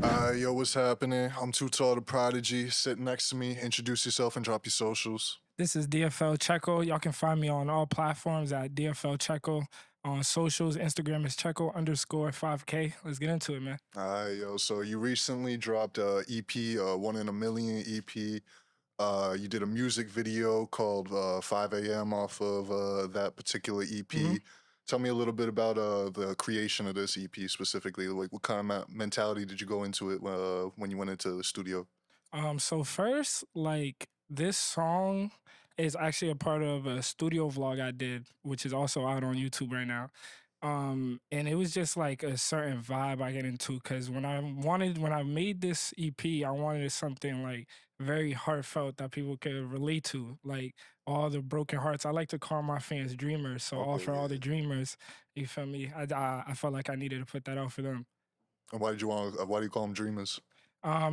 Yo, what's happening? I'm Too Tall to Prodigy. Sit next to me, introduce yourself, and drop your socials. This is DFL Checo. Y'all can find me on all platforms at DFL Checo. On socials, Instagram is Checo_5K. Let's get into it, man. Yo, so you recently dropped a EP, One in a Million EP. You did a music video called 5 a.m. off of that particular EP. Tell me a little bit about the creation of this EP specifically. Like, what kind of mentality did you go into it when you went into the studio? So first, like this song is actually a part of a studio vlog I did, which is also out on YouTube right now. And it was just like a certain vibe I get into because when I made this EP, I wanted something like very heartfelt that people could relate to, like all the broken hearts. I like to call my fans dreamers, so all Okay, for all the yeah. dreamers, you feel me? I felt like I needed to put that out for them. And why do you call them dreamers?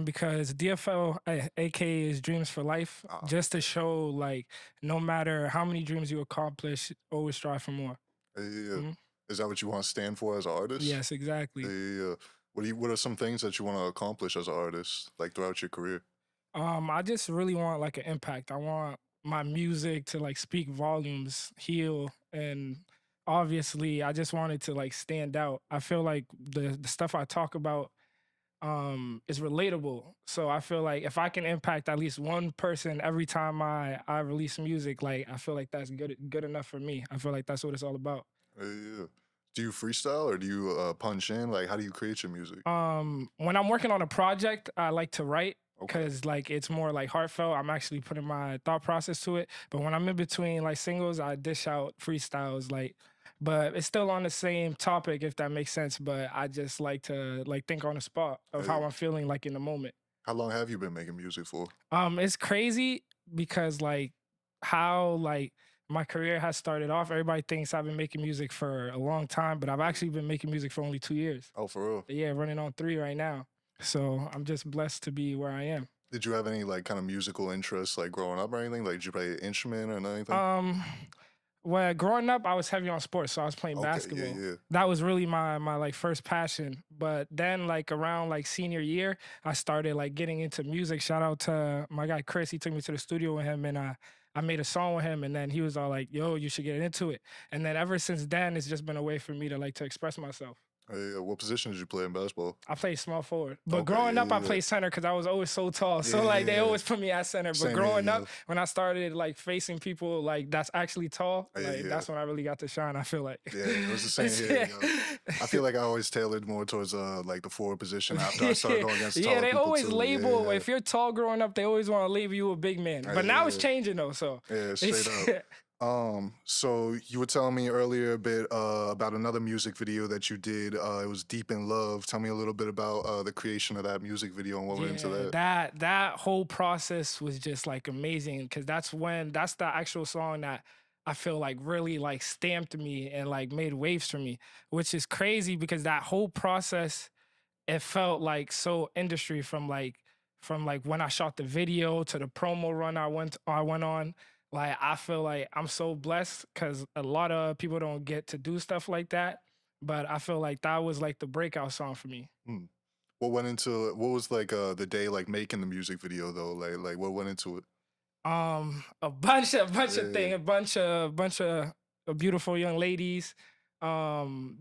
Because DFL, aka is Dreams for Life, Ah, just to show like no matter how many dreams you accomplish, always strive for more. yeah. Mhm. Is that what you want to stand for as an artist? Yes, exactly. Yeah. What are some things that you want to accomplish as an artist, like throughout your career? I just really want like an impact. I want my music to like speak volumes, heal, and obviously I just want it to like stand out. I feel like the stuff I talk about is relatable. So I feel like if I can impact at least one person every time I release music, like I feel like that's good enough for me. I feel like that's what it's all about. Yeah. Do you freestyle or do you punch in? Like, how do you create your music? When I'm working on a project, I like to write Okay. because like it's more like heartfelt. I'm actually putting my thought process to it. But when I'm in between like singles, I dish out freestyles like, but it's still on the same topic if that makes sense. But I just like to like think on the spot of how Hey, I'm feeling like in the moment. how long have you been making music for? It's crazy because like how like my career has started off. Everybody thinks I've been making music for a long time, but I've actually been making music for only 2 years. Oh, for real? Yeah, running on 3 right now. So I'm just blessed to be where I am. Did you have any like kind of musical interests like growing up or anything? Like, did you play an instrument or anything? Um, well, growing up, I was heavy on sports, so I was playing Okay, yeah, basketball. yeah. That was really my like first passion. But then like around like senior year, I started like getting into music. Shout out to my guy Chris. He took me to the studio with him and I made a song with him and then he was all like, yo, you should get into it. And then ever since then, it's just been a way for me to like to express myself. Hey, what position did you play in basketball? I played small forward. But Okay, growing yeah, up, I yeah. played center because I was always so tall. So Yeah, like they yeah. always put me at center. But Same here, growing yeah. up, when I started like facing people like that's actually tall, Yeah, like yeah. that's when I really got to shine, I feel like. Yeah, it was the same here. You know. I feel like I always tailored more towards like the forward position after I started going against taller Yeah, they people always too. label Yeah, if you're tall growing up, they always want to label you a big man. But now it's yeah. changing though. So Yeah, straight up. So you were telling me earlier a bit about another music video that you did. It was Deep in Love. Tell me a little bit about the creation of that music video and what went into yeah, that. that whole process was just like amazing because that's the actual song that I feel like really like stamped me and like made waves for me, which is crazy because that whole process it felt like so industry from like when I shot the video to the promo run I went on. Like I feel like I'm so blessed because a lot of people don't get to do stuff like that. But I feel like that was like the breakout song for me. Hmm. What was like the day like making the music video though? Like what went into it? A bunch of Yeah. things, a bunch of beautiful young ladies.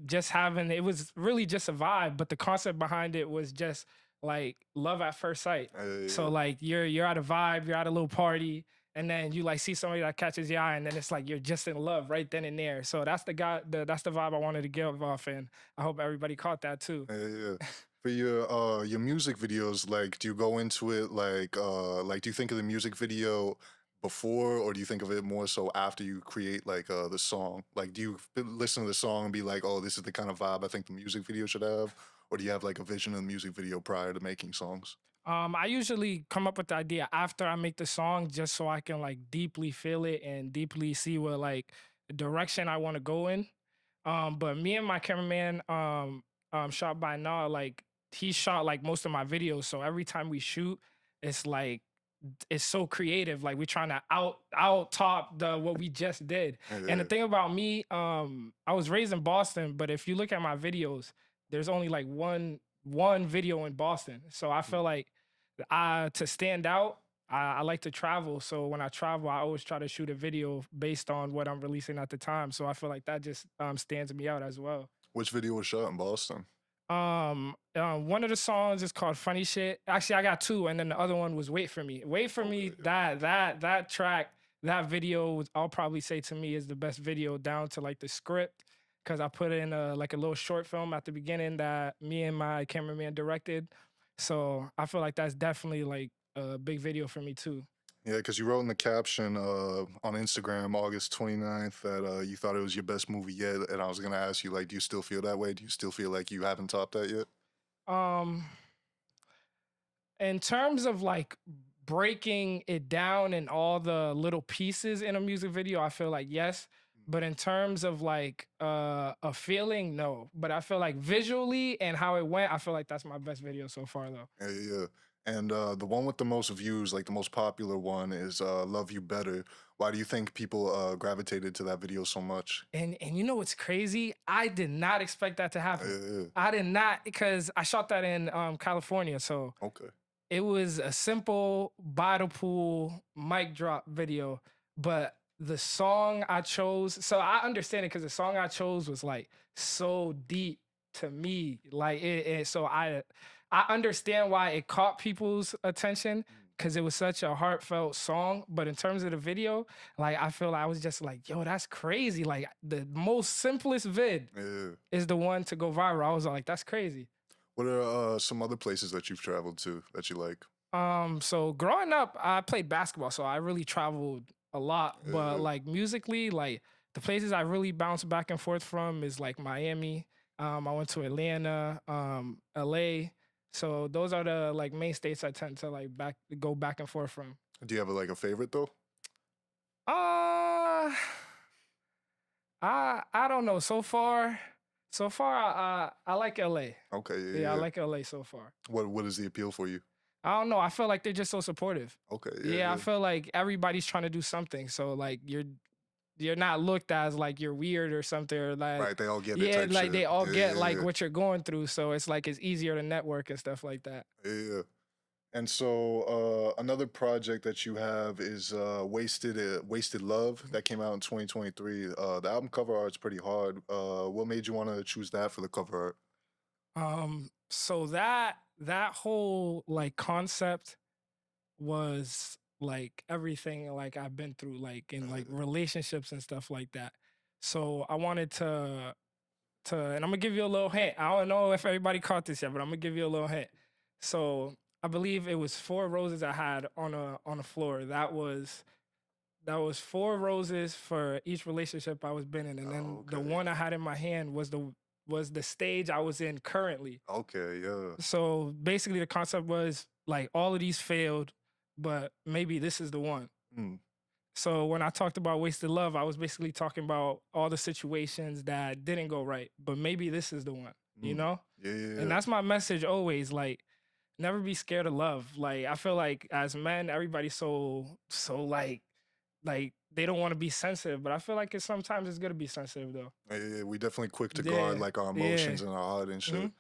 Just having it was really just a vibe, but the concept behind it was just like love at first sight. So Yeah. like you're at a vibe, you're at a little party, and then you like see somebody that catches your eye, and then it's like you're just in love right then and there. So that's that's the vibe I wanted to give off, and I hope everybody caught that too. Yeah. For your music videos, like do you go into it like do you think of the music video before or do you think of it more so after you create like the song? Like do you listen to the song and be like, "Oh, this is the kind of vibe I think the music video should have?" Or do you have like a vision of the music video prior to making songs? I usually come up with the idea after I make the song just so I can like deeply feel it and deeply see what like direction I want to go in. But me and my cameraman, shot by now, like he shot like most of my videos. So every time we shoot, it's like it's so creative. Like we're trying to out top the what we just did. And the Yeah. thing about me, I was raised in Boston, but if you look at my videos, there's only like one one video in Boston. So I feel like I to stand out, I like to travel. So when I travel, I always try to shoot a video based on what I'm releasing at the time. So I feel like that just stands me out as well. Which video was shot in Boston? One of the songs is called Funny Shit. Actually, I got two, and then the other one was Wait for Me. Wait for Me, Okay. that track, that video was, I'll probably say to me is the best video down to like the script. Cause I put in like a little short film at the beginning that me and my cameraman directed. So I feel like that's definitely like a big video for me too. Yeah, because you wrote in the caption on Instagram August 29th that you thought it was your best movie yet. And I was going to ask you, like, do you still feel that way? Do you still feel like you haven't topped that yet? Um, in terms of like breaking it down in all the little pieces in a music video, I feel like yes. But in terms of like a feeling, no. But I feel like visually and how it went, I feel like that's my best video so far though. Yeah, yeah, yeah. And the one with the most views, like the most popular one, is "Love You Better." Why do you think people gravitated to that video so much? And you know what's crazy? I did not expect that to Yeah, happen. yeah, yeah. I did not, because I shot that in California. So Okay. it was a simple by the pool mic drop video, but the song I chose, so I understand it because the song I chose was like so deep to me. Like so I understand why it caught people's attention because it was such a heartfelt song. But in terms of the video, like I feel I was just like, yo, that's crazy. Like the most simplest vid Yeah. is the one to go viral. I was like, that's crazy. What are some other places that you've traveled to that you like? So growing up, I played basketball, so I really traveled a lot. But Yeah. like musically, like the places I really bounce back and forth from is like Miami. I went to Atlanta, LA. So those are the like main states I tend to like go back and forth from. Do you have like a favorite though? Uh I don't know. So far I like LA. Okay, yeah, Yeah, I yeah. like LA so far. What is the appeal for you? I don't know. I feel like they're just so supportive. Okay, yeah, Yeah, I yeah. feel like everybody's trying to do something. So like you're not looked as like you're weird or something, or like Right, they all get it yeah, type like shit. they all Yeah, get yeah, like yeah. what you're going through. So it's like it's easier to network and stuff like that. Yeah, yeah. And so another project that you have is Wasted Love that came out in 2023. The album cover art's pretty hard. What made you want to choose that for the cover art? So that whole like concept was like everything like I've been through, like in like relationships and stuff like that. So I wanted and I'm gonna give you a little hint. I don't know if everybody caught this yet, but I'm gonna give you a little hint. So I believe it was four roses I had on the floor. That was four roses for each relationship I was been in, and then Oh, the okay. one I had in my hand was the stage I was in currently. Okay, yeah. So basically, the concept was like all of these failed, but maybe this is the one. Mm, So when I talked about wasted love, I was basically talking about all the situations that didn't go right, but maybe this is the one, you mm. know? Yeah, yeah, And yeah. that's my message always, like never be scared of love. Like I feel like as men, everybody's so like they don't want to be sensitive, but I feel like sometimes it's good to be sensitive though. Yeah, yeah, yeah. We definitely quick to guard Yeah. like our Yeah. emotions and our heart and hmm shit.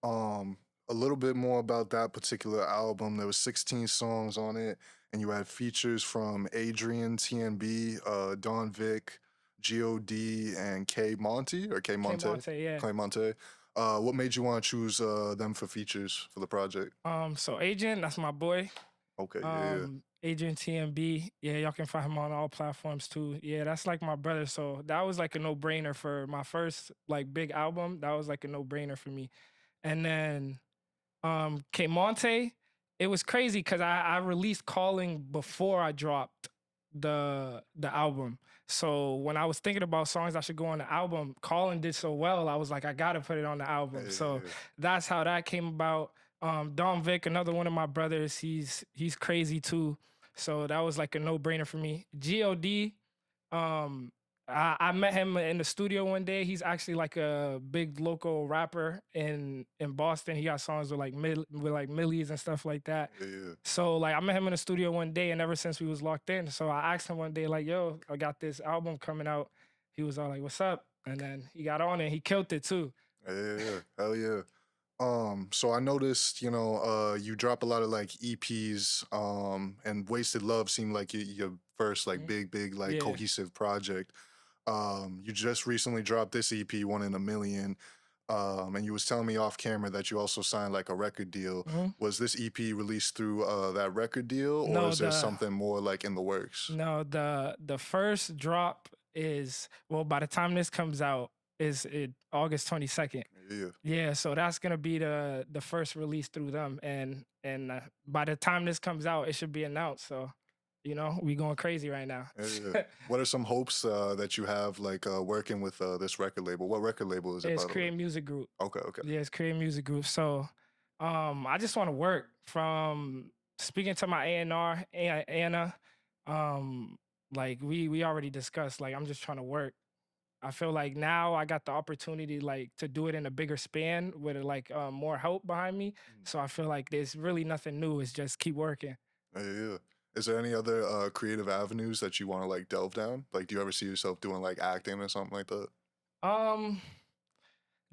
Um, a little bit more about that particular album. There was 16 songs on it, and you had features from Adrian, TNB, Don Vic, God, and K Monty or K K Monte. Monte, yeah. K Monte. What made you want to choose them for features for the project? So Agent, that's my boy. Okay, yeah, Adrian TMB. Yeah, y'all can find him on all platforms too. Yeah, that's like my brother. So that was like a no-brainer for my first like big album. That was like a no-brainer for me. And then K Monte, it was crazy because I released Calling before I dropped the album. So when I was thinking about songs I should go on the album, Calling did so well. I was like, I gotta put it on the yeah, album. So yeah, that's how that came about. Don Vic, another one of my brothers, he's crazy too. So that was like a no-brainer for me. God, um, I met him in the studio one day. He's actually like a big local rapper in Boston. He got songs with like Millies and stuff like that. yeah, yeah. So like I met him in the studio one day, and ever since we was locked in, so I asked him one day like, "Yo, I got this album coming out." He was all like, "What's up?" And then he got on it. He killed it too. Yeah, yeah, yeah. Hell yeah. So I noticed, you drop a lot of like EPs, and Wasted Love seemed like your first like Mhm. big like Yeah. cohesive project. You just recently dropped this EP, One in a Million. And you was telling me off camera that you also signed like a record deal. Mhm. Was this EP released through that record deal, or No, is there the something more like in the works? no, the first drop is, well, by the time this comes out, is it August 22nd. Yeah. Yeah, so that's gonna be the first release through them, and by the time this comes out, it should be announced. So, we going crazy right now. Yeah. What are some hopes that you have like working with this record label? What record label is it, It's by the way? Create Music Group. Okay, okay. Yeah, it's Create Music Group. So, I just want to work from speaking to my A&R, Anna. Um, like we already discussed. Like I'm just trying to work. I feel like now I got the opportunity like to do it in a bigger span with like more help behind me. Mm. So I feel like there's really nothing new. It's just keep working. Yeah. Is there any other creative avenues that you want to like delve down? Like, do you ever see yourself doing like acting or something like that? Um,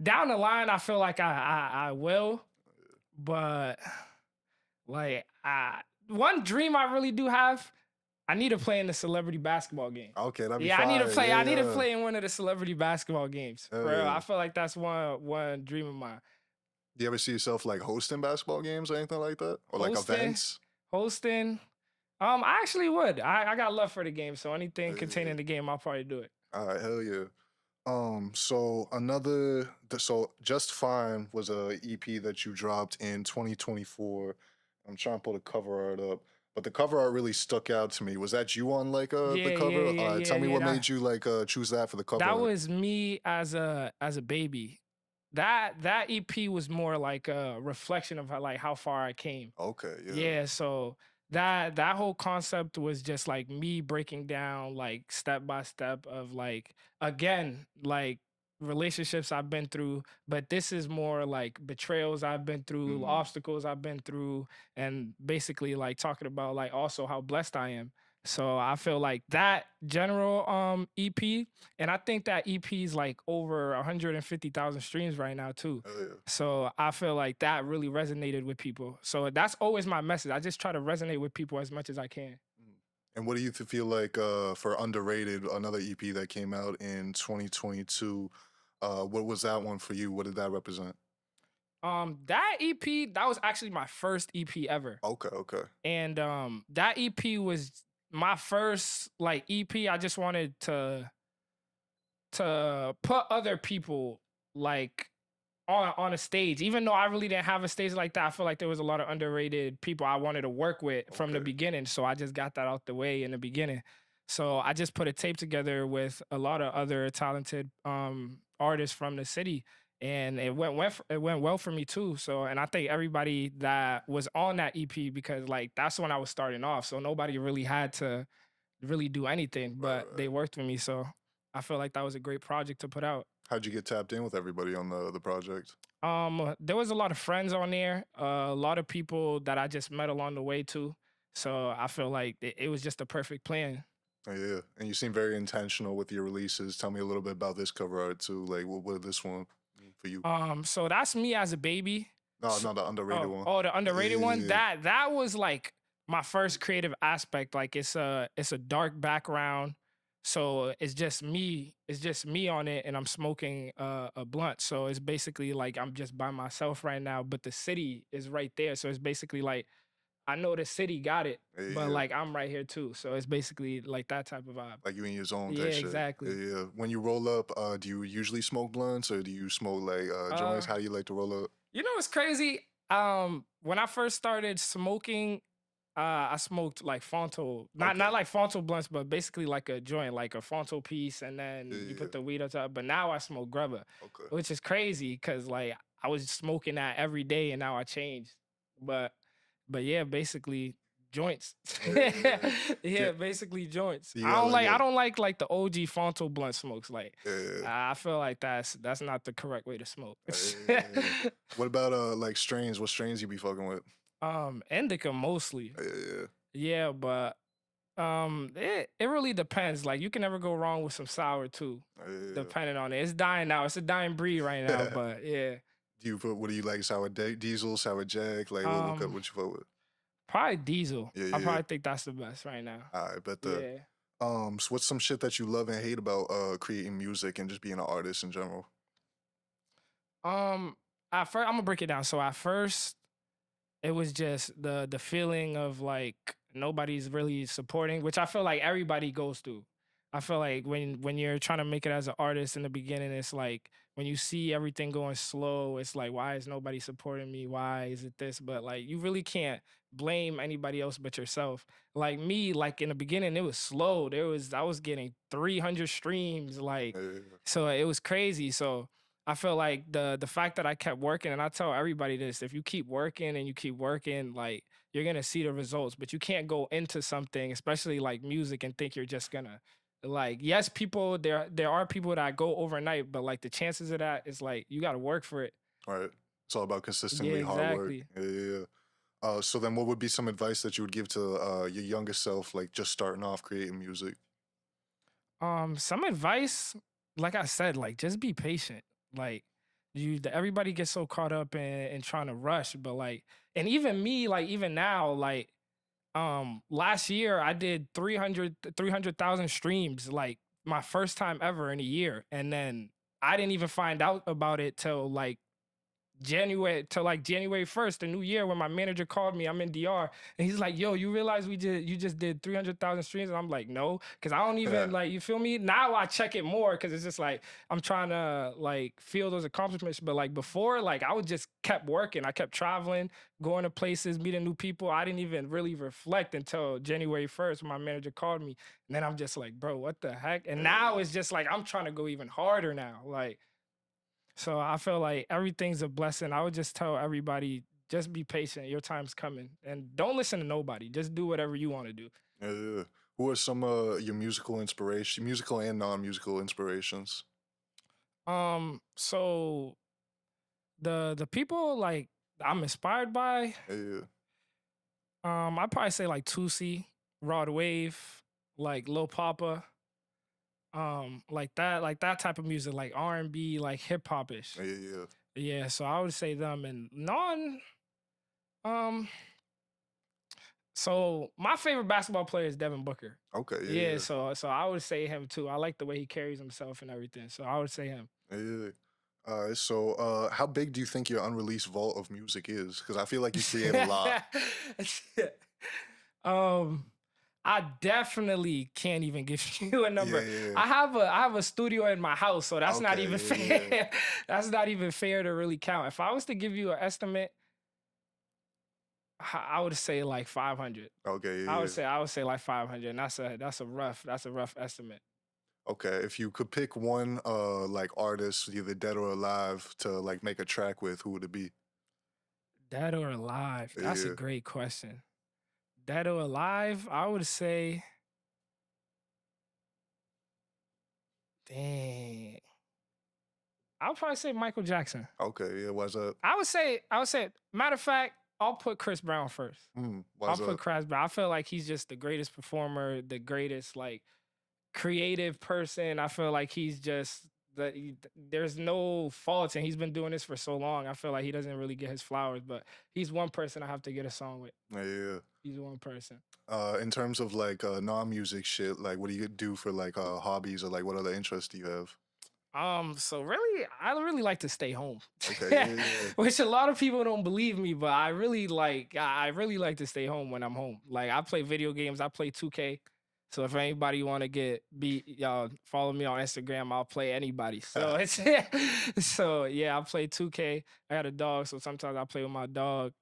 Down the line, I feel like I will, but like one dream I really do have, I need to play in the celebrity basketball game. Okay, that'd be Yeah, I need to fire. play. Yeah, I need to yeah. play in one of the celebrity basketball games. Hell For real, yeah. I feel like that's one dream of mine. Do you ever see yourself like hosting basketball games or anything like that? Or like Hosting, events? hosting. I actually would. I got love for the game, so anything Yeah. containing the game, I'll probably do it. All right, hell yeah. So Just Fine was a EP that you dropped in 2024. I'm trying to pull the cover art up, but the cover art really stuck out to me. Was that you on like the Yeah, yeah, cover? yeah, yeah, Tell me yeah. what made you like choose that for the cover That art. was me as a baby. That EP was more like a reflection of how far I came. Okay, yeah. Yeah, so that whole concept was just like me breaking down like step by step of like again like relationships I've been through, but this is more like betrayals I've been through, Mm, obstacles I've been through, and basically like talking about like also how blessed I am. So I feel like that general EP, and I think that EP is like over 150,000 streams right now too. hell yeah. So I feel like that really resonated with people. So that's always my message. I just try to resonate with people as much as I can. Mm. And what do you feel like for Underrated, another EP that came out in 2022? What was that one for you? What did that represent? That EP, that was actually my first EP ever. Okay, okay. And that EP was my first like EP. I just wanted to put other people like on a stage, even though I really didn't have a stage like that. I feel like there was a lot of underrated people I wanted to work with from the Okay. beginning, so I just got that out the way in the beginning. So I just put a tape together with a lot of other talented artists from the city, and it went well for me too. So, and I think everybody that was on that EP, because like that's when I was starting off, so nobody really had to really do anything, Right, but they right. worked with me. So I feel like that was a great project to put out. How'd you get tapped in with everybody on the project? There was a lot of friends on there, a lot of people that I just met along the way too. So I feel like it was just a perfect plan. Oh, yeah, and you seem very intentional with your releases. Tell me a little bit about this cover art too. Like, what did this one mean for you? So that's me as a baby. No, S- no, the underrated one. the underrated one. Yeah, That was like my first creative aspect. Like it's a dark background, so it's just me. It's just me on it, and I'm smoking a blunt. So it's basically like I'm just by myself right now, but the city is right there. So it's basically like I know the city got it, yeah, but yeah. like I'm right here too. So it's basically like that type of vibe. Like you in your zone Yeah, type shit. Yeah, exactly. yeah. When you roll up, do you usually smoke blunts or do you smoke like joints? Uh, How do you like to roll up? what's crazy? When I first started smoking, I smoked like Fonto, not Okay. like Fonto blunts, but basically like a joint, like a Fonto piece, and Yeah, then you yeah. put the weed on top. But now I smoke grubba, Okay. which is crazy because like I was smoking that every day, and now I changed. But yeah, basically joints. Yeah, yeah. Yeah, Yeah. basically joints. You got like I a don't like the OG Fonto blunt smokes. Like yeah, yeah, I feel like that's not the correct way to smoke. yeah. What about like strains? What strains you be fucking with? Indica mostly. Yeah, yeah, Yeah, but it really depends. Like you can never go wrong with some sour too, yeah. depending on it. It's dying now. It's a dying breed right now, Yeah. but yeah. Do you put what do you like? Sour diesel, sour jack? Like Um, what you fuck with? Probably Diesel. Yeah, I yeah. probably think that's the best right now. I bet the Yeah. so what's some shit that you love and hate about creating music and just being an artist in general? Um, at first, I'm gonna break it down. So at first, it was just the feeling of like nobody's really supporting, which I feel like everybody goes through. I feel like when you're trying to make it as an artist in the beginning, it's like when you see everything going slow, it's like why is nobody supporting me? Why is it this? But like you really can't blame anybody else but yourself. Like me, like in the beginning, it was slow. I was getting 300 streams, like Yeah, so it was crazy. So I feel like the fact that I kept working, and I tell everybody this: if you keep working and you keep working, like you're gonna see the results. But you can't go into something, especially like music, and think you're just gonna like. Yes, people there are people that go overnight, but like the chances of that is like you got to work for it. right. It's all about Yeah, consistently hard work. exactly. Yeah, yeah, yeah. So then, what would be some advice that you would give to your younger self, like just starting off creating music? Some advice, like I said, like just be patient. Like everybody gets so caught up in trying to rush, but like, and even me, like even now, like last year I did 300,000 streams, like my first time ever in a year, and then I didn't even find out about it till like January 1st, the new year, when my manager called me. I'm in DR and he's like, yo, you realize you just did 300,000 streams? And I'm like, no, because I don't Yeah, even like, you feel me? Now I check it more because it's just like I'm trying to like feel those accomplishments. But like before, like I would just kept working. I kept traveling, going to places, meeting new people. I didn't even really reflect until January 1st when my manager called me. And then I'm just like, bro, what the heck? And now yeah, it's just like I'm trying to go even harder now. Like, so I feel like everything's a blessing. I would just tell everybody, just be patient. Your time's coming, and don't listen to nobody. Just do whatever you want to do. yeah, yeah. Who are some your musical and non-musical inspirations? So the people like I'm inspired by, Yeah, yeah. I'd probably say like Tusi, Rod Wave, like Lil Papa, like that type of music, like R&B, like hip hop ish. Yeah, yeah. Yeah, so I would say them. And non, um, so my favorite basketball player is Devin Booker. Okay, yeah, Yeah, yeah. so I would say him too. I like the way he carries himself and everything. So I would say him. Yeah, yeah. All right, so how big do you think your unreleased vault of music is? Because I feel like you create a lot. um, I definitely can't even give you a Yeah, number. yeah. I have a studio in my house, so that's not Okay, even yeah, yeah. fair. That's not even fair to really count. If I was to give you an estimate, I would say like 500. Okay, I yeah, would yeah. say I would say like 500, and that's a rough estimate. Okay, if you could pick one like artist, either dead or alive, to like make a track with, who would it be? Dead or alive? That's a Yeah. great question. Dead or alive? I would say, dang. I would probably say Michael Jackson. Okay, yeah. Why's up? I would say, matter of fact, I'll put Chris Brown first. I'll Why's put up? Chris Brown. I feel like he's just the greatest performer, the greatest like creative person. I feel like he's just there's no faults, and he's been doing this for so long. I feel like he doesn't really get his flowers, but he's one person I have to get a song with. Yeah, yeah. He's one person. In terms of like non-music shit, like what do you do for like hobbies or like what other interests do you have? So really, I really like to stay home, Okay, yeah, yeah. which a lot of people don't believe me, but I really like to stay home when I'm home. Like I play video games, I play 2K. So if anybody want to y'all follow me on Instagram, I'll play anybody. So it's so yeah, I play 2K. I got a dog, so sometimes I play with my dog.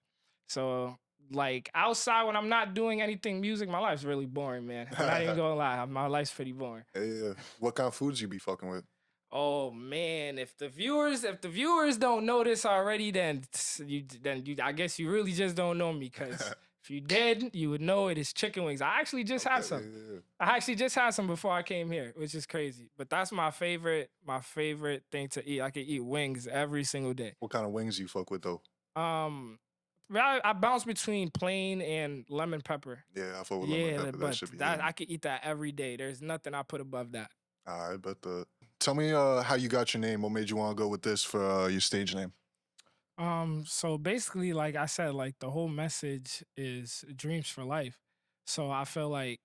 So like outside when I'm not doing anything music, my life's really boring, man. I'm not even gonna lie, my life's pretty boring. Yeah, yeah. What kind of foods you be fucking with? Oh man, if the viewers don't know this already, then I guess you really just don't know me. Cause if you did, you would know it is chicken wings. I actually just had Okay, some. yeah, yeah. I actually just had some before I came here, which is crazy. But that's my favorite thing to eat. I can eat wings every single day. What kind of wings you fuck with though? Um, I bounce between plain and lemon pepper. Yeah, I fuck with lemon Yeah, pepper. That but should be that hitting. I could eat that every day. There's nothing I put above that. All right, but tell me how you got your name. What made you want to go with this for your stage name? So basically, like I said, like the whole message is dreams for life. So I feel like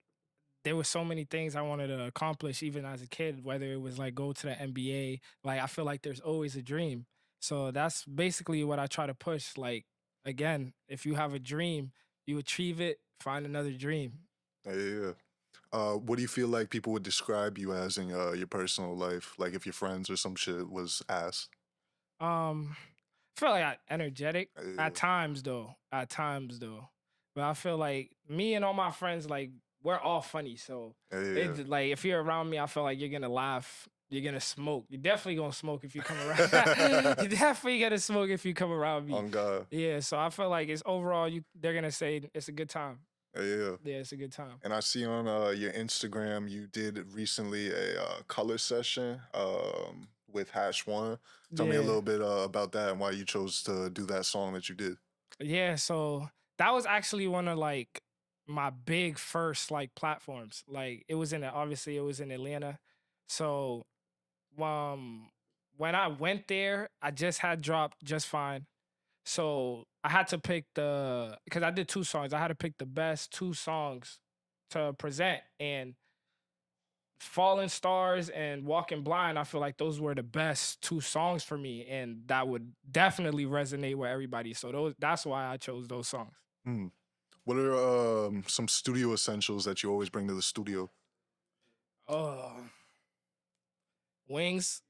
there were so many things I wanted to accomplish even as a kid, whether it was like go to the NBA. Like I feel like there's always a dream. So that's basically what I try to push. Like again, if you have a dream, you achieve it, find another dream. Yeah, yeah, yeah. What do you feel like people would describe you as in your personal life? Like if your friends or some shit was asked. Um, I feel like energetic Yeah, at times though. But I feel like me and all my friends, like we're all funny. So yeah, yeah, it yeah. like if you're around me, I feel like you're gonna laugh. You're gonna smoke. You're definitely gonna smoke if you come around. You're definitely gonna smoke if you come around me. On God. Yeah. So I feel like it's overall they're gonna say it's a good time. Yeah, yeah, yeah. Yeah, it's a good time. And I see on your Instagram you did recently a color session with Hash One. Tell me a Yeah. little bit about that and why you chose to do that song that you did. Yeah, so that was actually one of like my big first like platforms. Like it was obviously it was in Atlanta. So um when I went there, I just had dropped Just Fine. So I had to pick because I did two songs. I had to pick the best two songs to present, and Fallen Stars and Walking Blind, I feel like those were the best two songs for me, and that would definitely resonate with everybody. So that's why I chose those songs. Hmm. What are some studio essentials that you always bring to the studio? Oh, wings.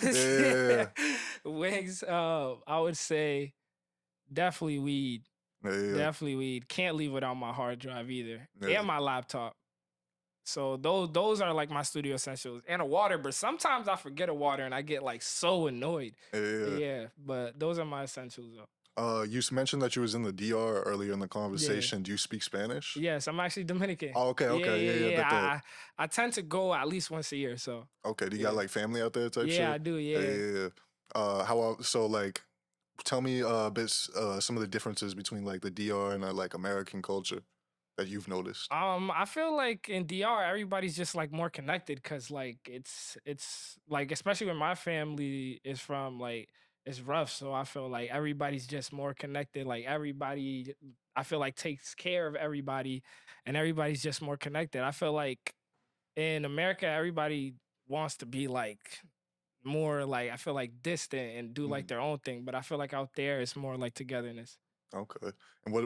Yeah, Wings. I would say definitely weed. yeah, yeah, Definitely weed. Can't leave without my hard drive either, yeah, yeah, and my laptop. So those are like my studio essentials, and a water. But sometimes I forget a water, and I get like so annoyed. yeah, yeah. Yeah, but those are my essentials though. Mentioned that you was in the DR earlier in the Yeah. conversation. Do you speak Spanish? Yes, I'm actually Dominican. Oh, okay, Yeah, okay, yeah, yeah, yeah. yeah. That. I tend to go at least once a year. So Okay, do you got yeah, like family out there type yeah, I shit? do. Yeah, Yeah. yeah, yeah. So like, tell me a bit some of the differences between like the DR and like American culture that you've noticed. I feel like in DR everybody's just like more connected because like it's like especially when my family is from like it's rough, so I feel like everybody's just more connected. Like everybody, I feel like takes care of everybody, and everybody's just more connected. I feel like in America everybody wants to be like more like I feel like distant and do like Mm, their own thing, but I feel like out there it's more like togetherness. okay. And what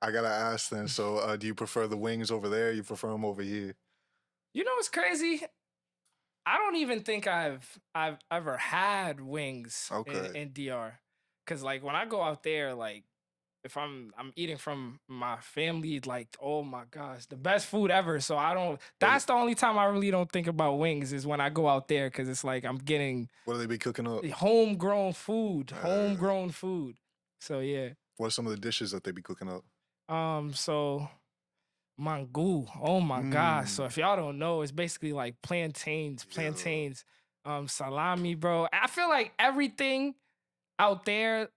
I gotta ask then? So, do you prefer the wings over there? You prefer them over here? You know what's crazy? I don't even think I've ever had wings Okay. in DR. Cause like when I go out there, like if I'm eating from my family, like oh my gosh, the best food ever. So I don't. What That's the only time I really don't think about wings is when I go out there, cause it's like I'm getting what do they be cooking up? homegrown food, Uh, homegrown food. So yeah. what are some of the dishes that they be cooking up? So Mango. Oh my gosh. So Mm, if y'all don't know, it's basically like yeah. salami, bro. I feel like everything out there,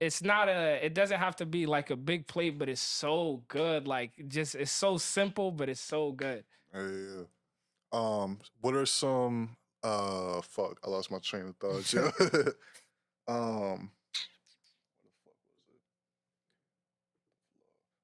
it doesn't have to be like a big plate, but it's so good. Like just it's so simple, but it's so good. Yeah. What are some fuck, I lost my train of thought. Yeah. um what the fuck was it?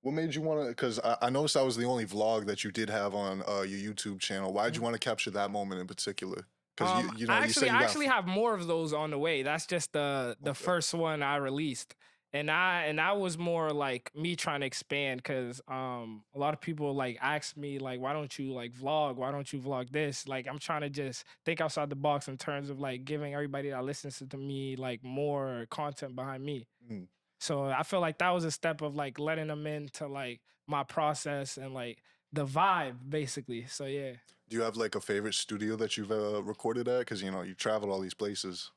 What made you wanna because I noticed that was the only vlog that you did have on your YouTube channel. Why'd you want to capture that moment in particular? Because you know, you say you I got actually have more of those on the way. That's just the okay. first one I released. And I was more like me trying to expand because a lot of people like ask me like why don't you like vlog? Why don't you vlog this? Like I'm trying to just think outside the box in terms of like giving everybody that listens to me like more content behind me. Mm, So I feel like that was a step of like letting them into like my process and like the vibe basically. So yeah. do you have like a favorite studio that you've recorded at? Because you know you traveled all these places.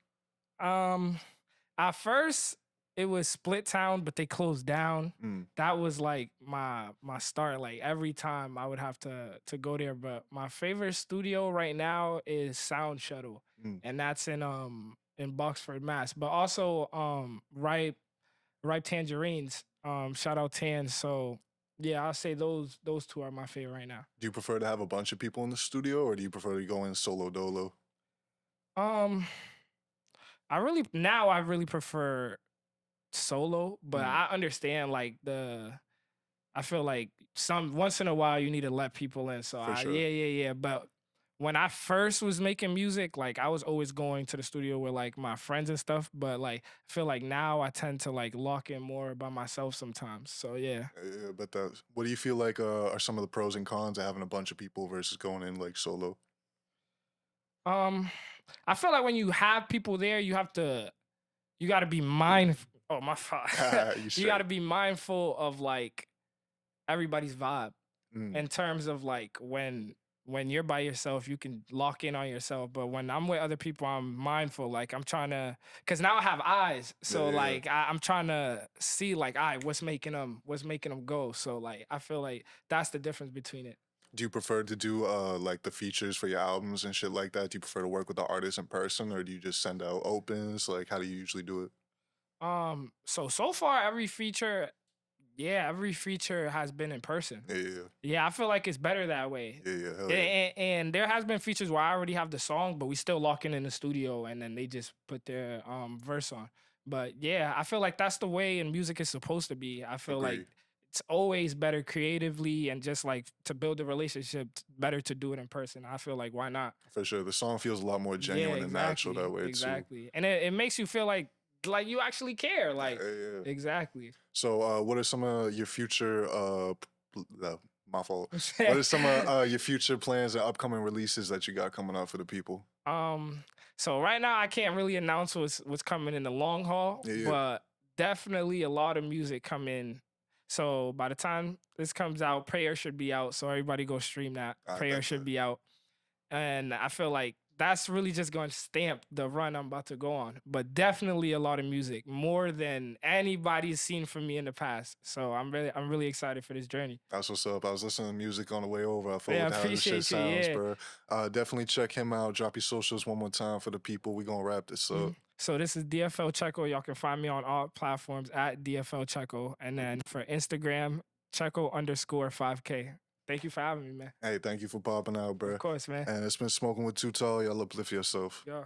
Um At first, it was Split Town, but they closed down. Mm, That was like my start. Like every time I would have to go there. But my favorite studio right now is Sound Shuttle, mm. and that's in Boxford, Mass. But also Ripe Tangerines. Shout out Tan. So yeah, I'll say those two are my favorite right now. Do you prefer to have a bunch of people in the studio, or do you prefer to go in solo dolo? Um I really prefer solo, but Mm, I understand like I feel like some once in a while you need to let people in. So for I sure. yeah. But when I first was making music, like I was always going to the studio with like my friends and stuff. But like I feel like now I tend to like lock in more by myself sometimes. So yeah. Yeah, but that. What do you feel like are some of the pros and cons of having a bunch of people versus going in like solo? Um I feel like when you have people there, you gotta be mindful. Oh my fault. You You gotta straight. be mindful of like everybody's vibe Mm, in terms of like when you're by yourself you can lock in on yourself, but when I'm with other people I'm mindful, like I'm trying to, because now I have eyes, yeah, so yeah. like I'm trying to see like what's making them go, so like I feel like that's the difference between it. Do you prefer to do like the features for your albums and shit like that? Do you prefer to work with the artist in person, or do you just send out opens? Like, how do you usually do it? So far every feature has been in person. Yeah, yeah, Yeah, I feel like it's better that way. yeah, yeah. Hell yeah, And there has been features where I already have the song, but we still lock in the studio, and then they just put their verse on. But yeah, I feel like that's the way in music is supposed to be. I feel like agree it's always better creatively and just like to build a relationship, better to do it in person. I feel like why not? for sure. The song feels a lot more Yeah, genuine and natural that exactly, way too. exactly. And it makes you feel like you actually care. Like Yeah, yeah. exactly. So, what are some of your future? My fault. What are some of your future plans and upcoming releases that you got coming out for the people? Um, so right now I can't really announce what's coming in the long haul, Yeah, yeah. but definitely a lot of music coming. So by the time this comes out, Prayer should be out. So everybody go stream that. I Prayer bet should that. be out. And I feel like that's really just going to stamp the run I'm about to go on. But definitely a lot of music, more than anybody's seen from me in the past. So I'm really excited for this journey. That's what's up. I was listening to music on the way over. I fuck Yeah, I with how this shit appreciate you. sounds, Yeah. bro. Definitely check him out. Drop your socials one more time for the people. We gonna wrap this up. So this is DFL Checo. Y'all can find me on all platforms at DFL Checo. And then for Instagram, Checo_5K. Thank you for having me, man. Hey, thank you for popping out, Of bro. course, man. And it's been smoking with Too Tall. Y'all uplift yourself. Yeah.